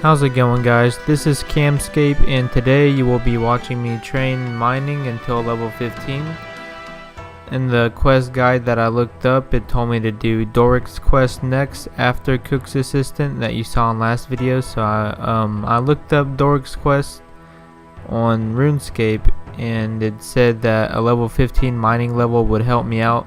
How's it going, guys? This is Camscape, and today you will be watching me train mining until level 15. In the quest guide that I looked up, it told me to do Doric's quest next after Cook's Assistant that you saw in last video. So I looked up Doric's quest on RuneScape, and it said that a level 15 mining level would help me out.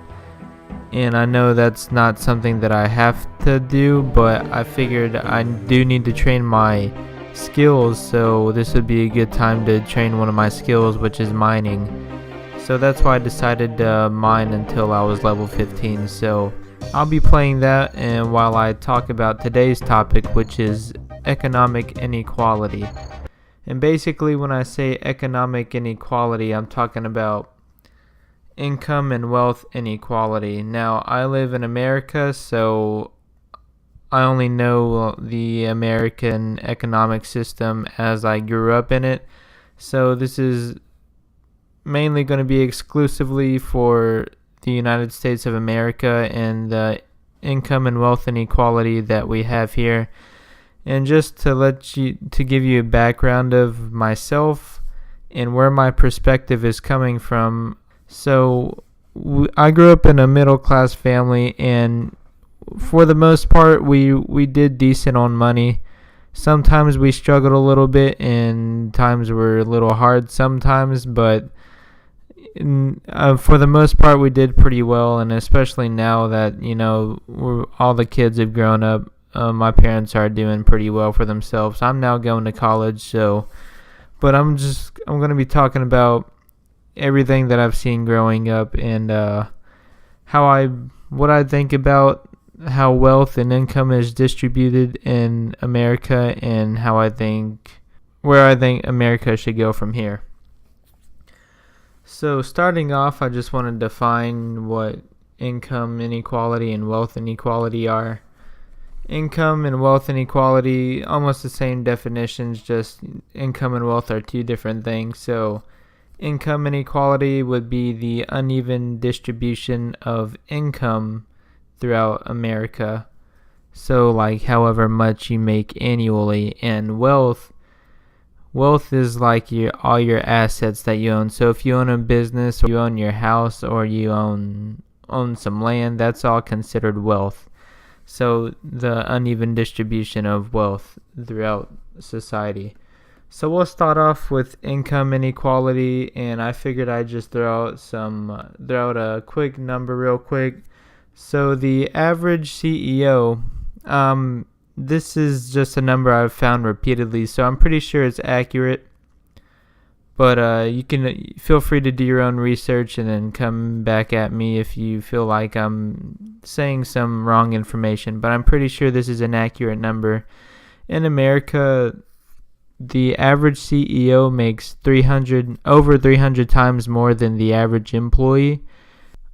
And I know that's not something that I have to do, but I figured I do need to train my skills, so this would be a good time to train one of my skills, which is mining. So that's why I decided to mine until I was level 15. So I'll be playing that, and while I talk about today's topic, which is economic inequality. And basically when I say economic inequality, I'm talking about income and wealth inequality. Now, I live in America, so I only know the American economic system as I grew up in it. So this is mainly going to be exclusively for the United States of America and the income and wealth inequality that we have here. And just to give you a background of myself and where my perspective is coming from. So I grew up in a middle class family, and for the most part we did decent on money. Sometimes we struggled a little bit, and times were a little hard sometimes, but for the most part we did pretty well. And especially now that all the kids have grown up, my parents are doing pretty well for themselves. I'm now going to college, but I'm going to be talking about everything that I've seen growing up, and what I think about how wealth and income is distributed in America, and where I think America should go from here. So starting off, I just want to define what income inequality and wealth inequality are. Income and wealth inequality, almost the same definitions, just income and wealth are two different things. So income inequality would be the uneven distribution of income throughout America. So like however much you make annually. And wealth is like all your assets that you own. So if you own a business, or you own your house, or you own some land, that's all considered wealth. So the uneven distribution of wealth throughout society. So we'll start off with income inequality, and I figured I'd just throw out a quick number real quick. So the average CEO, this is just a number I've found repeatedly, so I'm pretty sure it's accurate. But you can feel free to do your own research and then come back at me if you feel like I'm saying some wrong information. But I'm pretty sure this is an accurate number. In America, the average CEO makes over 300 times more than the average employee.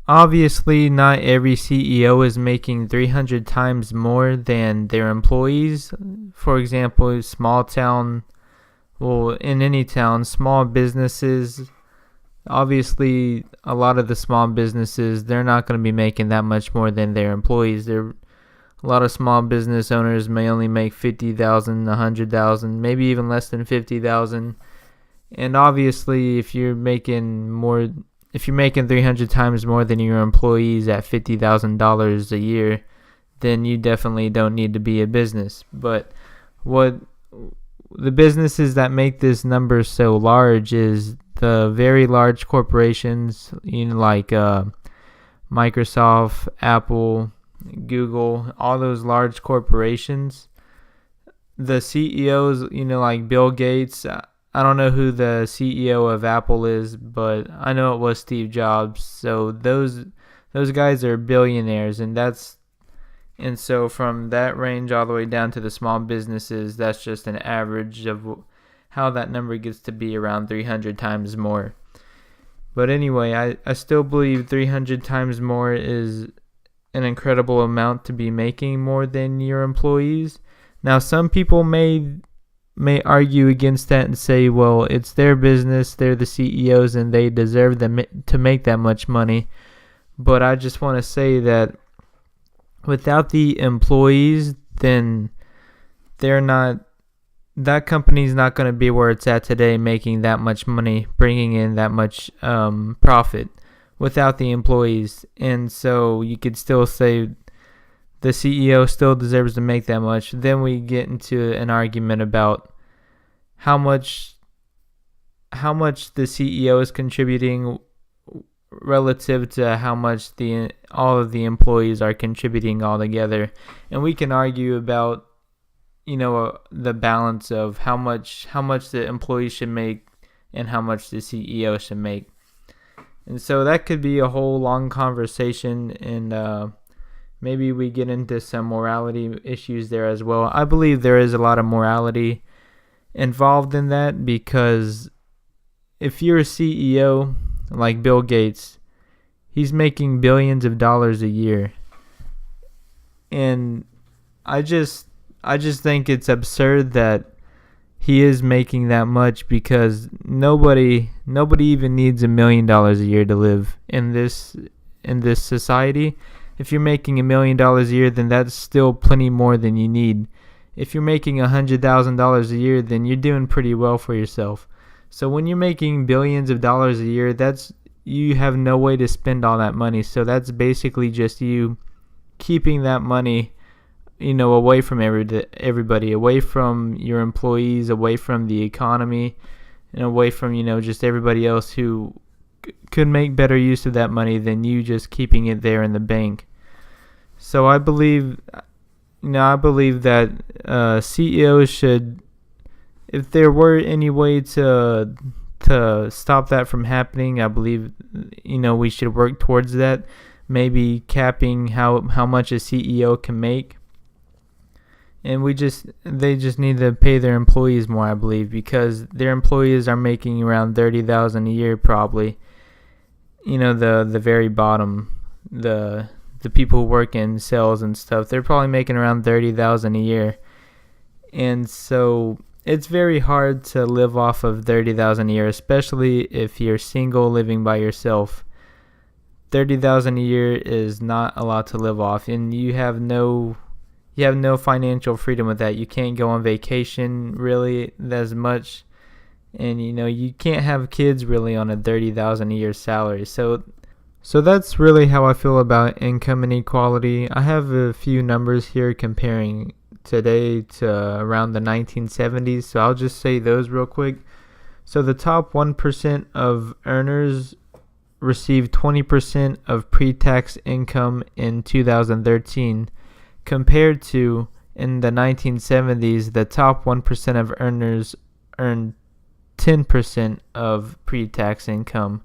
Obviously, not every CEO is making 300 times more than their employees. For example, in any town, small businesses, obviously a lot of the small businesses, they're not going to be making that much more than their employees. A lot of small business owners may only make $50,000, $100,000, maybe even less than $50,000. And obviously, if you're making 300 times more than your employees at $50,000 a year, then you definitely don't need to be a business. But what the businesses that make this number so large is the very large corporations, like Microsoft, Apple, Google, all those large corporations. The CEOs, like Bill Gates, I don't know who the CEO of Apple is, but I know it was Steve Jobs. So those guys are billionaires, and so from that range all the way down to the small businesses, that's just an average of how that number gets to be around 300 times more. But anyway, I still believe 300 times more is an incredible amount to be making more than your employees. Now, some people may argue against that and say, well, it's their business, they're the CEOs, and they deserve to make that much money. But I just want to say that without the employees, then they're not that company's not going to be where it's at today, making that much money, bringing in that much profit without the employees. And so you could still say the CEO still deserves to make that much. Then we get into an argument about how much the CEO is contributing relative to how much all of the employees are contributing all together. And we can argue about the balance of how much the employees should make and how much the CEO should make. And so that could be a whole long conversation, and maybe we get into some morality issues there as well. I believe there is a lot of morality involved in that, because if you're a CEO like Bill Gates, he's making billions of dollars a year. And I just think it's absurd that he is making that much, because nobody even needs $1 million a year to live in this society. If you're making $1 million a year, then that's still plenty more than you need. If you're making $100,000 a year, then you're doing pretty well for yourself. So when you're making billions of dollars a year, you have no way to spend all that money. So that's basically just you keeping that money away from everybody, away from your employees, away from the economy, and away from, just everybody else who could make better use of that money than you just keeping it there in the bank. So I believe that CEOs should, if there were any way to stop that from happening, I believe, we should work towards that. Maybe capping how much a CEO can make. And they just need to pay their employees more, I believe, because their employees are making around $30,000 a year probably. The very bottom, the people who work in sales and stuff, they're probably making around $30,000 a year. And so it's very hard to live off of $30,000 a year, especially if you're single living by yourself. $30,000 a year is not a lot to live off, and you have no financial freedom with that. You can't go on vacation really as much, and you can't have kids really on a $30,000 a year salary. So that's really how I feel about income inequality. I have a few numbers here comparing today to around the 1970s, so I'll just say those real quick. So the top 1% of earners received 20% of pre-tax income in 2013, compared to, in the 1970s, the top 1% of earners earned 10% of pre-tax income.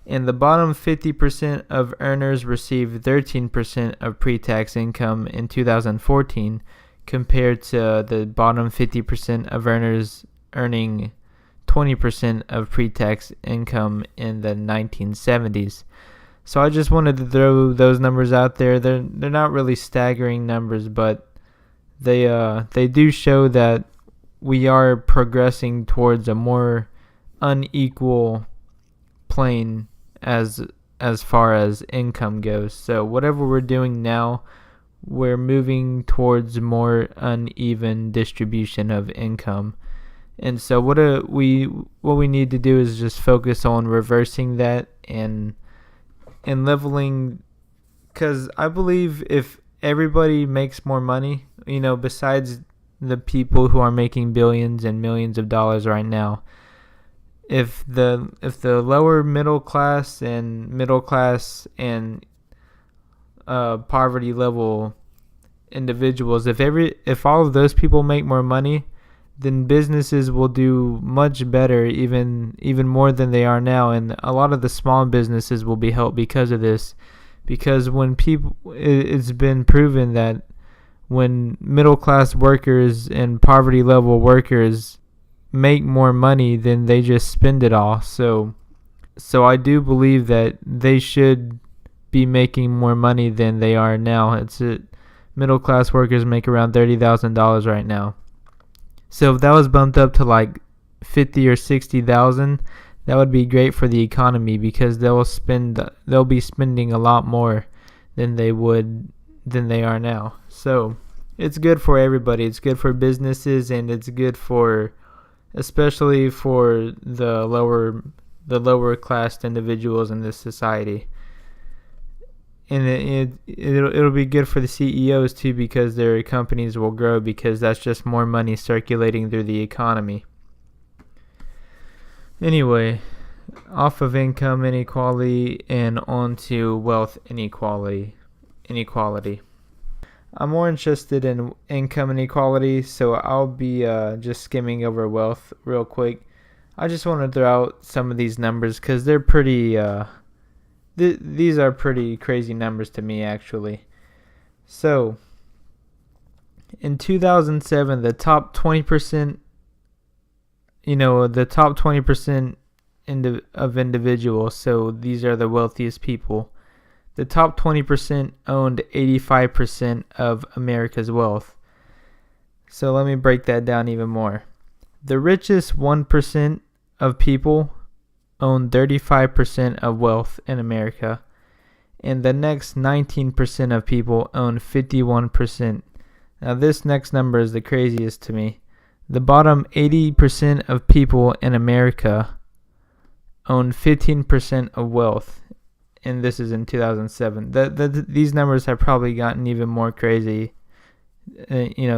And the bottom 50% of earners received 13% of pre-tax income in 2014, compared to the bottom 50% of earners earning 20% of pre-tax income in the 1970s. So I just wanted to throw those numbers out there. They're not really staggering numbers, but they do show that we are progressing towards a more unequal plane as far as income goes. So whatever we're doing now, we're moving towards more uneven distribution of income. And so what we need to do is just focus on reversing that and leveling, because I believe if everybody makes more money, besides the people who are making billions and millions of dollars right now, if the lower middle class and poverty level individuals, if all of those people make more money, then businesses will do much better, even more than they are now. And a lot of the small businesses will be helped because of this, because it's been proven that when middle class workers and poverty level workers make more money, then they just spend it all. So I do believe that they should be making more money than they are now. Middle class workers make around $30,000 right now. So if that was bumped up to like 50 or 60,000, that would be great for the economy, because they'll be spending a lot more than they are now. So it's good for everybody. It's good for businesses, and it's good for, especially for the lower class individuals in this society. And it'll be good for the CEOs too, because their companies will grow, because that's just more money circulating through the economy. Anyway, off of income inequality and onto wealth inequality. I'm more interested in income inequality, so I'll be just skimming over wealth real quick. I just want to throw out some of these numbers because they're pretty. These are pretty crazy numbers to me, actually. So, in 2007, the top 20%, the top 20% of individuals, so these are the wealthiest people, the top 20% owned 85% of America's wealth. So let me break that down even more. The richest 1% of people own 35% of wealth in America, and the next 19% of people own 51%. Now this next number is the craziest to me. The bottom 80% of people in America own 15% of wealth, and this is in 2007. These numbers have probably gotten even more crazy,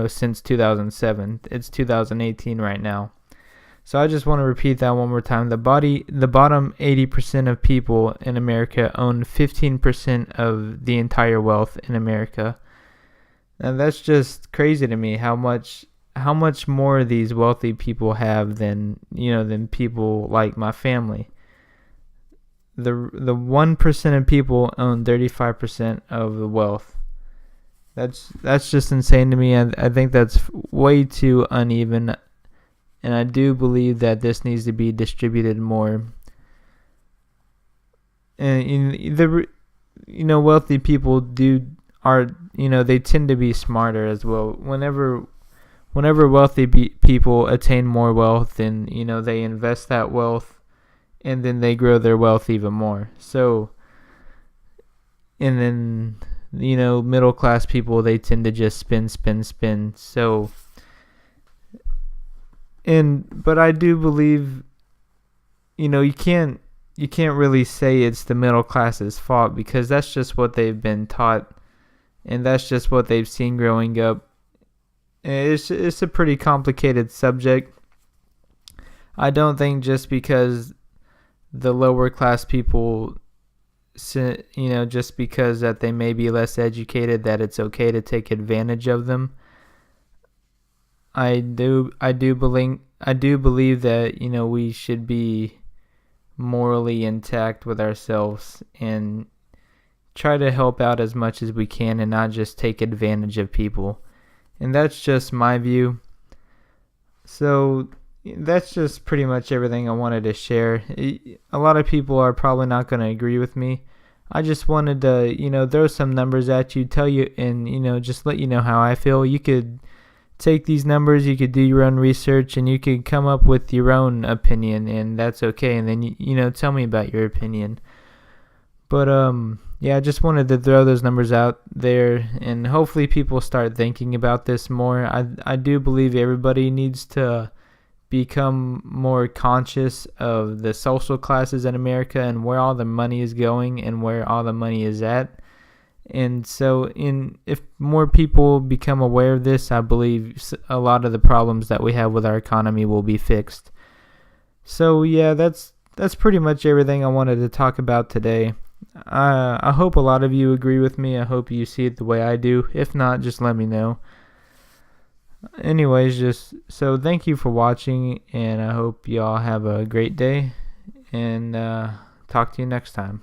since 2007. It's 2018 right now. So I just want to repeat that one more time. The bottom 80% of people in America own 15% of the entire wealth in America. And that's just crazy to me, how much more these wealthy people have than people like my family. The 1% of people own 35% of the wealth. That's just insane to me. I think that's way too uneven, and I do believe that this needs to be distributed more. And wealthy people they tend to be smarter as well. Whenever wealthy people attain more wealth, then they invest that wealth, and then they grow their wealth even more. So, and then middle class people, they tend to just spend. So, but I do believe, you can't really say it's the middle class's fault, because that's just what they've been taught, and that's just what they've seen growing up. It's a pretty complicated subject. I don't think just because the lower class people, just because that they may be less educated, that it's okay to take advantage of them. I do believe that we should be morally intact with ourselves and try to help out as much as we can, and not just take advantage of people. And that's just my view. So that's just pretty much everything I wanted to share. A lot of people are probably not going to agree with me. I just wanted to, throw some numbers at you, tell you, and, just let you know how I feel. You could take these numbers, you could do your own research, and you could come up with your own opinion, and that's okay. And then, tell me about your opinion. But, I just wanted to throw those numbers out there, and hopefully people start thinking about this more. I do believe everybody needs to become more conscious of the social classes in America and where all the money is going and where all the money is at. And so if more people become aware of this, I believe a lot of the problems that we have with our economy will be fixed. So that's pretty much everything I wanted to talk about today. I hope a lot of you agree with me. I hope you see it the way I do. If not, just let me know. Anyways, so thank you for watching, and I hope y'all have a great day, and talk to you next time.